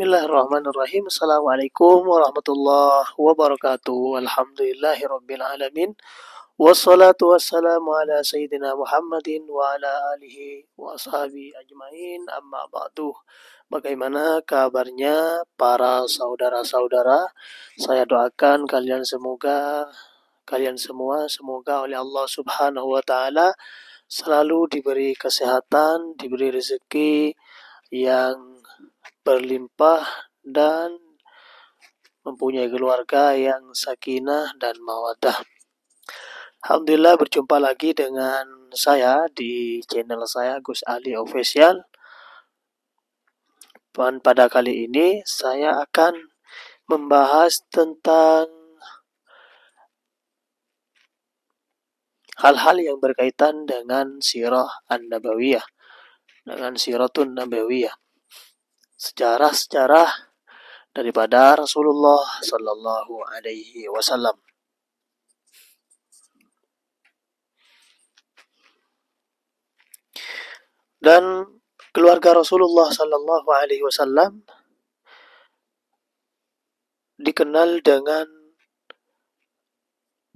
Bismillahirrahmanirrahim. Assalamualaikum warahmatullahi wabarakatuh. Alhamdulillahirabbil alamin. Wassalatu wassalamu ala sayyidina Muhammadin wa ala alihi wa ashabihi ajmain. Amma ba'du. Bagaimana kabarnya para saudara-saudara? Saya doakan kalian semua semoga oleh Allah Subhanahu wa taala selalu diberi kesehatan, diberi rezeki yang berlimpah dan mempunyai keluarga yang sakinah dan mawaddah. Alhamdulillah berjumpa lagi dengan saya di channel saya Gus Ali Official. Dan pada kali ini saya akan membahas tentang hal-hal yang berkaitan dengan sirah an-nabawiyah, dengan siratun nabawiyah. Sejarah-sejarah daripada Rasulullah Sallallahu Alaihi Wasallam. Dan keluarga Rasulullah Sallallahu Alaihi Wasallam dikenal dengan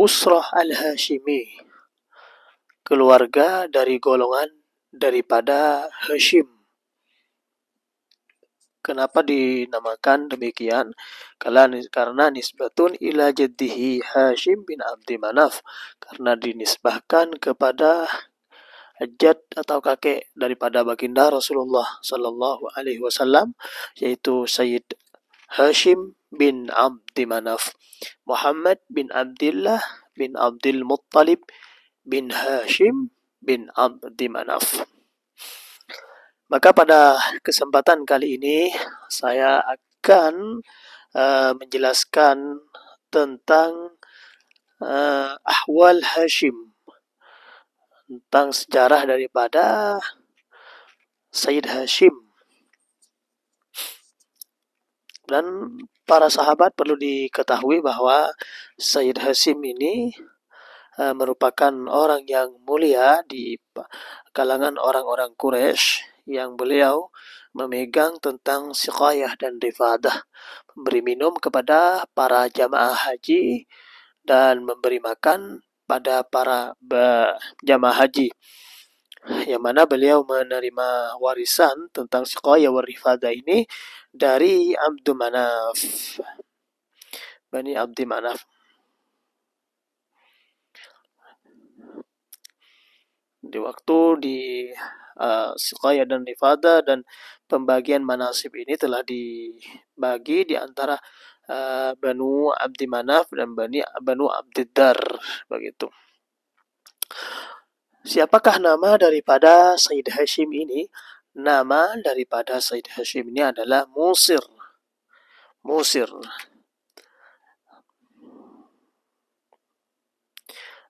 Usrah al-Hashimi, keluarga dari golongan daripada Hashim. Kenapa dinamakan demikian? Karena nisbatun ila jaddihi Hashim bin Abdi Manaf, karena dinisbahkan kepada jad atau kakek daripada baginda Rasulullah Sallallahu Alaihi Wasallam, yaitu Sayyid Hashim bin Abdi Manaf, Muhammad bin Abdullah bin Abdul Muttalib bin Hashim bin Abdi Manaf. Maka pada kesempatan kali ini saya akan menjelaskan tentang ahwal Hashim, tentang sejarah daripada Sayyid Hashim. Dan para sahabat perlu diketahui bahwa Sayyid Hashim ini merupakan orang yang mulia di kalangan orang-orang Quraisy, yang beliau memegang tentang siqayah dan rifadah, memberi minum kepada para jamaah haji dan memberi makan pada para jamaah haji, yang mana beliau menerima warisan tentang siqayah wa rifadah ini dari Abdu Manaf, Bani Abdi Manaf. Di waktu di siqayah dan rifadah dan pembagian manasib ini telah dibagi di antara Banu Abdi Manaf dan Banu Abdiddar, begitu. Siapakah nama daripada Sayyid Hashim ini? Nama daripada Sayyid Hashim ini adalah Musir.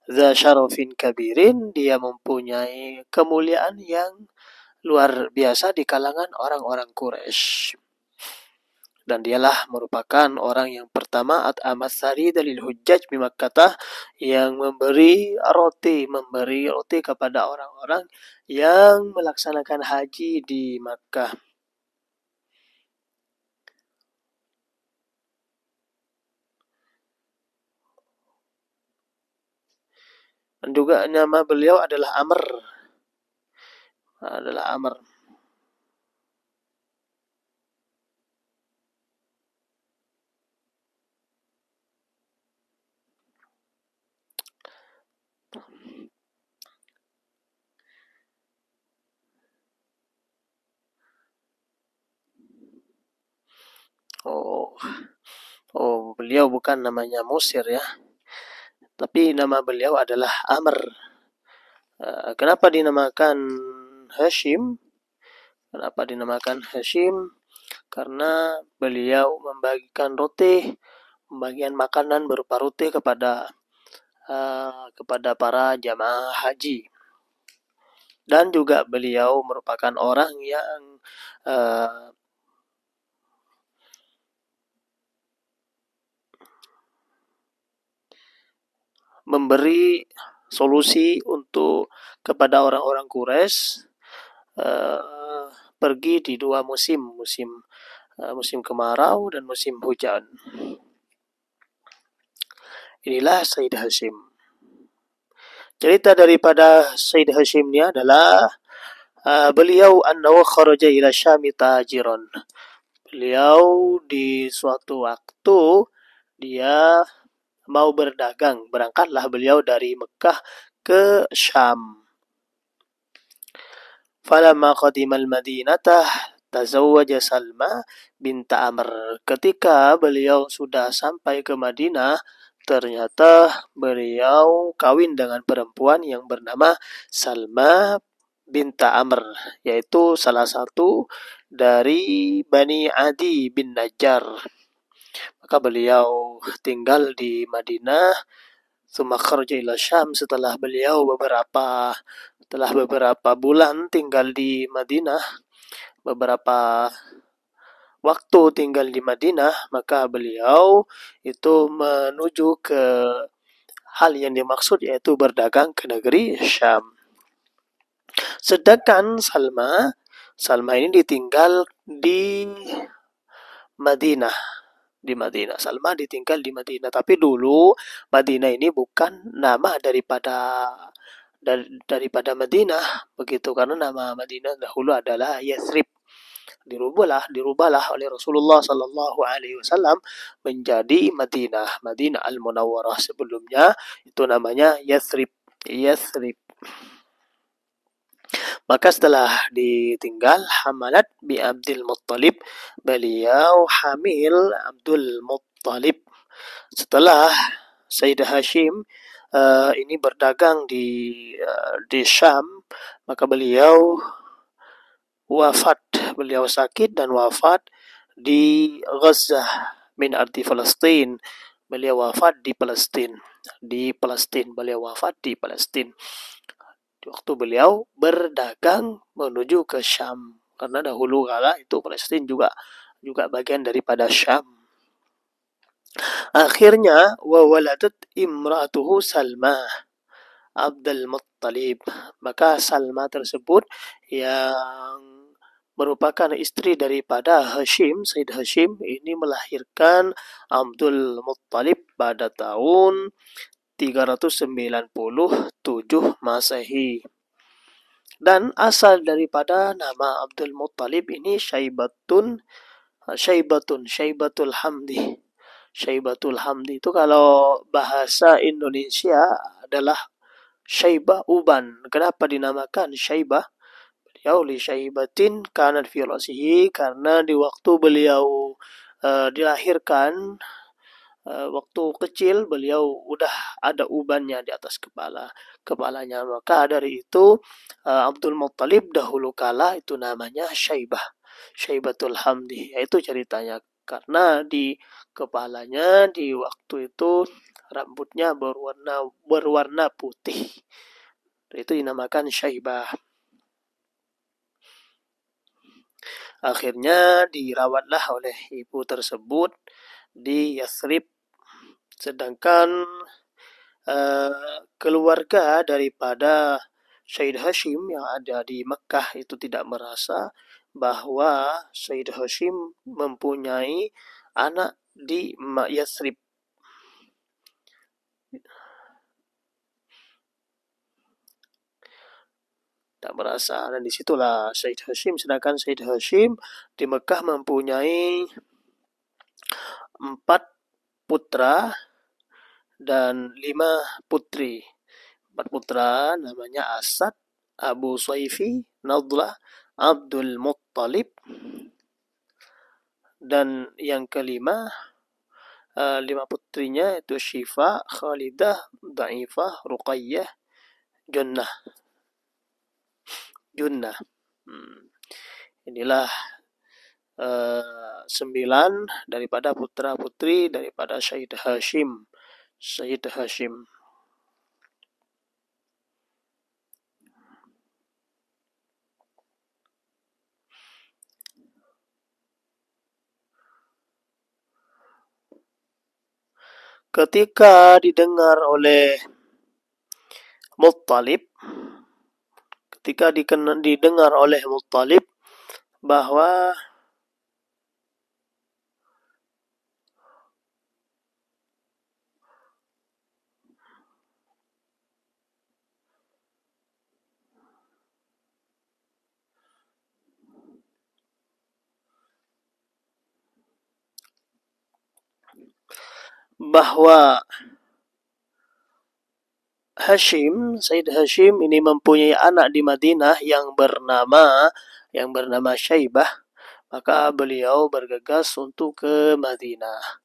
Dza syarafin kabirin, dia mempunyai kemuliaan yang luar biasa di kalangan orang-orang Quraisy. Dan dialah merupakan orang yang pertama at'amat sari dalil hujjaj di Makkah, yang memberi roti kepada orang-orang yang melaksanakan haji di Makkah. Dan juga nama beliau adalah Amr. Beliau bukan namanya Musir ya, tapi nama beliau adalah Amr. Kenapa dinamakan Hashim? Karena beliau membagikan makanan berupa roti kepada para jamaah haji. Dan juga beliau merupakan orang yang memberi solusi kepada orang-orang Quraisy pergi di 2 musim musim kemarau dan musim hujan. Inilah Sayyid Hashim. Cerita daripada Sayyid Hashim ini adalah beliau annahu kharaja ila Syami tajiran. Beliau di suatu waktu dia mau berdagang. Berangkatlah beliau dari Mekah ke Syam. Falamma qadimal Madinatah tazawwaja Salma binta Amr. Ketika beliau sudah sampai ke Madinah, ternyata beliau kawin dengan perempuan yang bernama Salma binta Amr, yaitu salah satu dari Bani Adi bin Najjar. Maka beliau tinggal di Madinah. Tsumma kharaja ila Syam, setelah beberapa bulan tinggal di Madinah, beberapa waktu tinggal di Madinah, maka beliau itu menuju ke hal yang dimaksud, yaitu berdagang ke negeri Syam. Sedangkan Salma ini ditinggal di Madinah. Salma ditinggal di Madinah. Tapi dulu Madinah ini bukan nama daripada Madinah begitu, karena nama Madinah dahulu adalah Yathrib. Dirubahlah oleh Rasulullah Sallallahu Alaihi Wasallam menjadi Madinah Al-Munawwarah. Sebelumnya itu namanya Yathrib. Maka setelah ditinggal, hamalat bi Abdul Muttalib, beliau hamil Abdul Muttalib. Setelah Sayyidah Hashim ini berdagang di Syam, maka beliau sakit dan wafat di Gaza min ardi Palestin. Beliau wafat di Palestin. Beliau wafat di Palestin. Waktu beliau berdagang menuju ke Syam, karena dahulu kala itu Palestina juga bagian daripada Syam. Akhirnya wawaladat imratuhu Salma Abdul Muttalib, maka Salma tersebut yang merupakan istri daripada Sayyid Hashim ini melahirkan Abdul Muttalib pada tahun 397 Masehi. Dan asal daripada nama Abdul Muttalib ini Syaibatul Hamdi. Syaibatul Hamdi itu kalau bahasa Indonesia adalah Syaibah uban. Kenapa dinamakan Syaibah? Beliau li Syaibatin kanat fi rasihi, karena di waktu beliau dilahirkan, waktu kecil beliau udah ada ubannya di atas kepalanya. Maka dari itu Abdul Muttalib dahulu kala itu namanya Syaibatul Hamdi. Yaitu ceritanya karena di kepalanya di waktu itu rambutnya berwarna putih. Itu dinamakan Syaibah. Akhirnya dirawatlah oleh ibu tersebut di Yathrib. Sedangkan keluarga daripada Sayyid Hashim yang ada di Mekah itu tidak merasa bahwa Sayyid Hashim mempunyai anak di Yathrib. Tak merasa, dan disitulah Sayyid Hashim. Sedangkan Sayyid Hashim di Mekah mempunyai 4 putra dan 5 putri. 4 putra namanya Asad, Abu Saifi, Nadlah, Abdul Muttalib, dan yang kelima 5 putrinya itu Syifa, Khalidah, Daifah, Ruqayyah, Junnah. Inilah 9 daripada putra-putri daripada Sayyid Hashim. Ketika didengar oleh Muttalib, bahwa bahwa Sayyid Hashim ini mempunyai anak di Madinah yang bernama Syaibah, maka beliau bergegas untuk ke Madinah.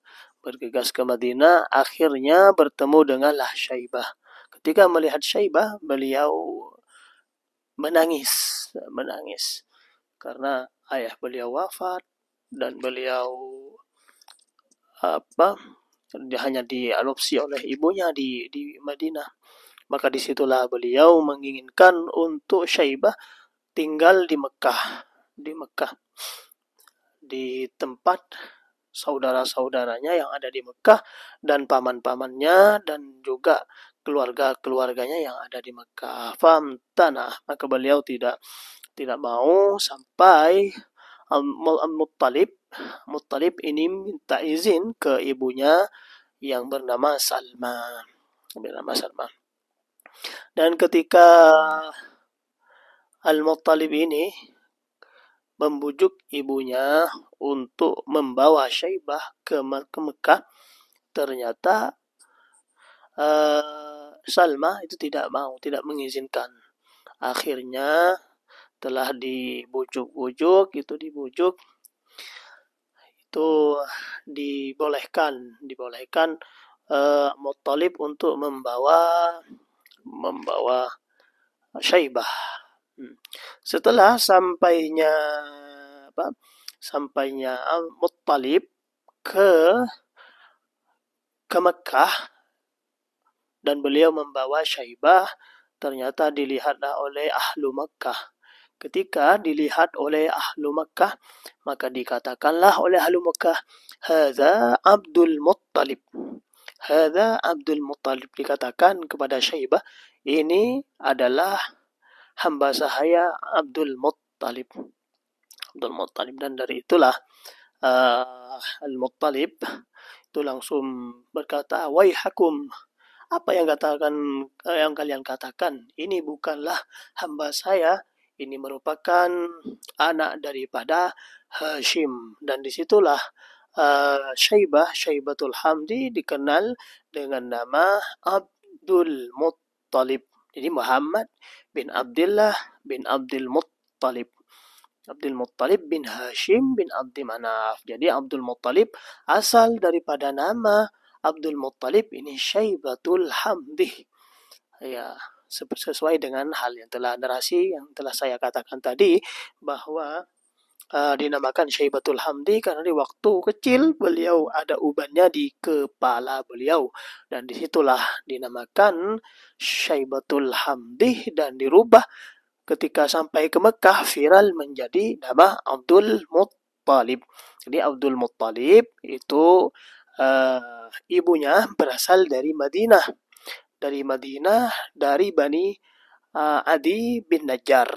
Akhirnya bertemu denganlah Syaibah. Ketika melihat Syaibah, beliau menangis karena ayah beliau wafat dan beliau hanya diadopsi oleh ibunya di Madinah. Maka disitulah beliau menginginkan untuk Syaibah tinggal di Mekah, di tempat saudara-saudaranya yang ada di Mekah dan paman-pamannya dan juga keluarga-keluarganya yang ada di Mekah. Famtanah, maka beliau tidak mau sampai Muttalib ini minta izin ke ibunya yang bernama Salma. Dan ketika Al-Muttalib ini membujuk ibunya untuk membawa Syaibah ke Mekah, ternyata Salma itu tidak mengizinkan. Akhirnya telah dibujuk dibolehkan Muttalib untuk membawa Syaibah. Setelah sampainya Muttalib ke Mekah dan beliau membawa Syaibah, ternyata dilihatlah oleh ahlu Mekah. Ketika dilihat oleh ahlu Mekah, maka dikatakanlah oleh ahlu Mekah, hadza Abdul Muttalib. Hadza Abdul Muttalib, dikatakan kepada Syaibah, ini adalah hamba sahaya Abdul Muttalib. Dan dari itulah Al-Muttalib itu langsung berkata, waihakum, apa yang kalian katakan? Ini bukanlah hamba saya, ini merupakan anak daripada Hashim. Dan disitulah Syaibatul Hamdi dikenal dengan nama Abdul Muttalib. Jadi Muhammad bin Abdullah bin Abdul Muttalib. Abdul Muttalib bin Hashim bin Abdi Manaf. Jadi Abdul Muttalib asal daripada nama Abdul Muttalib ini Syaibatul Hamdi. Ya, sesuai dengan hal yang telah saya katakan tadi, bahwa dinamakan Syaibatul Hamdi karena di waktu kecil beliau ada ubannya di kepala beliau, dan disitulah dinamakan Syaibatul Hamdi, dan dirubah ketika sampai ke Mekah viral menjadi nama Abdul Muttalib. Jadi Abdul Muttalib itu ibunya berasal dari Madinah, dari Bani Adi bin Najjar,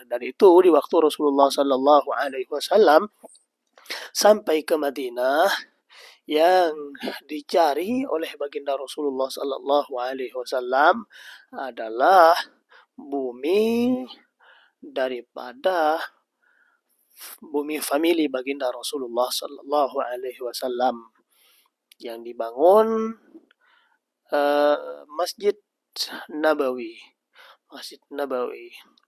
Dan itu di waktu Rasulullah Sallallahu Alaihi Wasallam sampai ke Madinah, yang dicari oleh baginda Rasulullah Sallallahu Alaihi Wasallam adalah bumi famili baginda Rasulullah Sallallahu Alaihi Wasallam, yang dibangun Masjid Nabawi,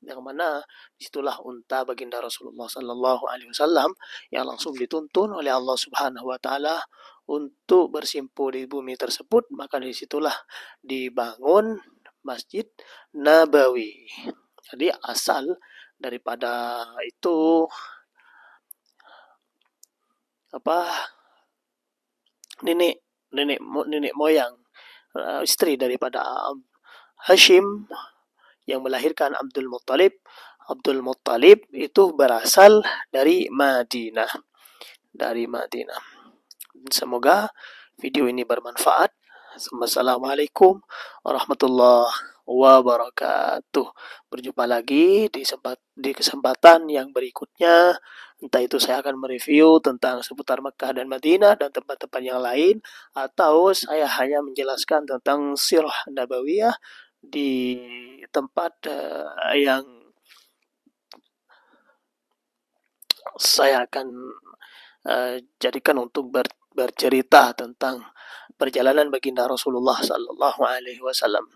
yang mana disitulah unta baginda Rasulullah Sallallahu Alaihi Wasallam yang langsung dituntun oleh Allah Subhanahu Wa Taala untuk bersimpuh di bumi tersebut. Maka disitulah dibangun Masjid Nabawi. Jadi asal daripada itu nenek moyang istri daripada Hashim yang melahirkan Abdul Muttalib. Abdul Muttalib itu berasal dari Madinah. Semoga video ini bermanfaat. Assalamualaikum warahmatullahi wabarakatuh. Berjumpa lagi di kesempatan yang berikutnya. Entah itu saya akan mereview tentang seputar Mekah dan Madinah dan tempat-tempat yang lain, atau saya hanya menjelaskan tentang sirah nabawiyah di tempat yang saya akan jadikan untuk bercerita tentang perjalanan baginda Rasulullah sallallahu alaihi wasallam.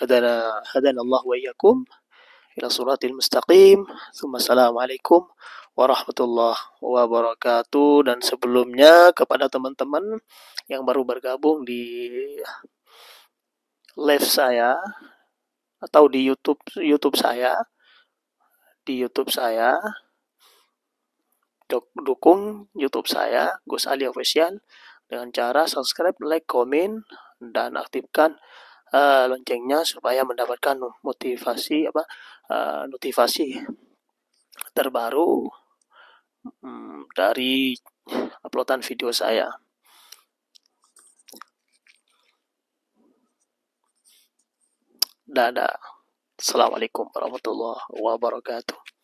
Hadana Allah wa iyyakum ila siratil mustaqim. Assalamualaikum warahmatullahi wabarakatuh. Dan sebelumnya kepada teman-teman yang baru bergabung di live saya atau di YouTube saya, dukung YouTube saya Gus Ali Official dengan cara subscribe, like, komen, dan aktifkan loncengnya supaya mendapatkan notifikasi terbaru dari uploadan video saya. Dadah. Assalamualaikum warahmatullahi wabarakatuh.